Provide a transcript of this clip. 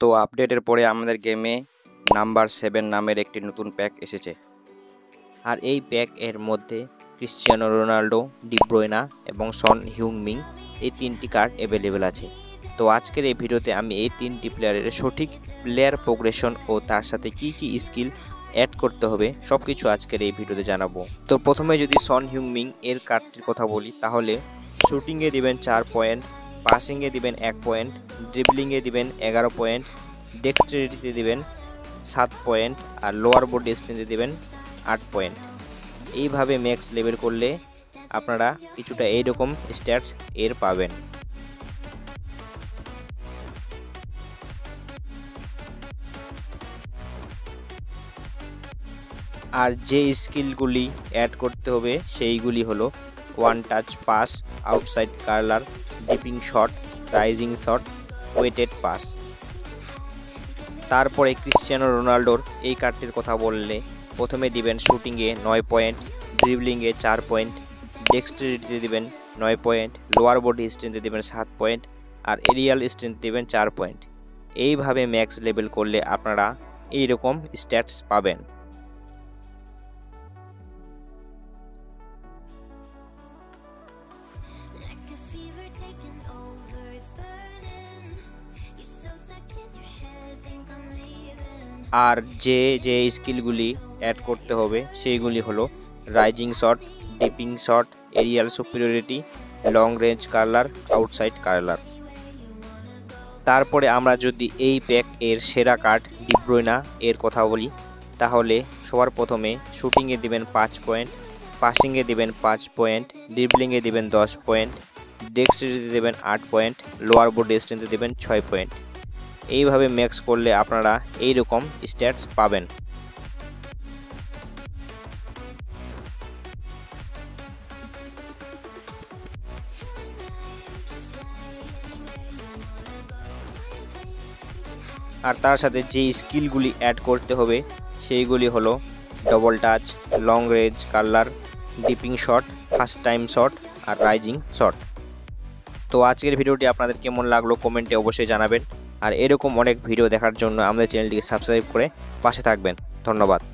তো আপডেটের পরে আমাদের গেমে নাম্বার 7 নামের একটি নতুন প্যাক এসেছে। আর এই প্যাক এর মধ্যে ক্রিশ্চিয়ানো রোনাল্ডো, ডি ব্রুয়না এবং সন হিউং-মিন এই 3টি কার্ড অ্যাভেলেবেল আছে। তো আজকের এই ভিডিওতে আমি এই 3টি প্লেয়ারের সঠিক প্লেয়ার প্রোগ্রেশন ও তার সাথে কি স্কিল অ্যাড করতে হবে সব কিছু আজকের এই ভিডিওতে জানাবো। তো প্রথমে যদি সন হিউং-মিন এর কার্ডটির কথা বলি, তাহলে শুটিংয়ে দিবেন 4 পয়েন্ট, পাসিংয়ে দিবেন 1 পয়েন্ট, ড্রিবলিংয়ে দিবেন 11 পয়েন্ট, ডেক্সটেরিটিতে দিবেন 7 পয়েন্ট আর লোয়ার বডি স্ট্রেংথে দিবেন 8 পয়েন্ট। এইভাবে ম্যাক্স লেভেল করলে আপনারা কিছুটা এইরকম স্ট্যাটস এর পাবেন। আর যে স্কিলগুলি অ্যাড করতে হবে সেইগুলি হলো one touch pass, outside curler, dipping shot, rising shot, weighted pass. তারপরে ক্রিশ্চিয়ানো রোনাল্ডোর এই কার্ডটির কথা বললে প্রথমে দিবেন শুটিংয়ে 9 পয়েন্ট, ড্রিবলিংয়ে 4 পয়েন্ট, ডেক্সটেরিটিতে দিবেন 9 পয়েন্ট, লোয়ার বডি স্ট্রেংথে দিবেন 7 পয়েন্ট আর এরিয়াল স্ট্রেংথ দিবেন 4 পয়েন্ট। এইভাবে ম্যাক্স লেভেল করলে আপনারা এইরকম স্ট্যাটস পাবেন। আর যে স্কিলগুলি অ্যাড করতে হবে সেইগুলি হলো rising shot, dipping shot, aerial superiority, long range curler, outside curler. তারপরে আমরা যদি এই প্যাক এর সেরা কার্ড ডি ব্রুয়না এর কথা বলি, তাহলে সবার প্রথমে শুটিংয়ে দিবেন 5 পয়েন্ট, পাসিংয়ে দিবেন 5 পয়েন্ট, ড্রিবলিংয়ে দিবেন 10 পয়েন্ট, ডেক্সটেরিটিতে দেবেন 8 পয়েন্ট, লোয়ার বডি স্ট্রেংথে দেবেন 6 পয়েন্ট। এইভাবে ম্যাক্স করলে আপনারা এইরকম স্ট্যাটস পাবেন। আর তার সাথে যে স্কিলগুলি অ্যাড করতে হবে সেইগুলি হলো double touch, long range curler, dipping shot, first time shot are rising shot. তো আজকের ভিডিওটি আপনাদের কেমন লাগলো কমেন্টে অবশ্যই জানাবেন। আর এরকম অনেক ভিডিও দেখার জন্য আমাদের চ্যানেলটিকে সাবস্ক্রাইব করে পাশে থাকবেন। ধন্যবাদ।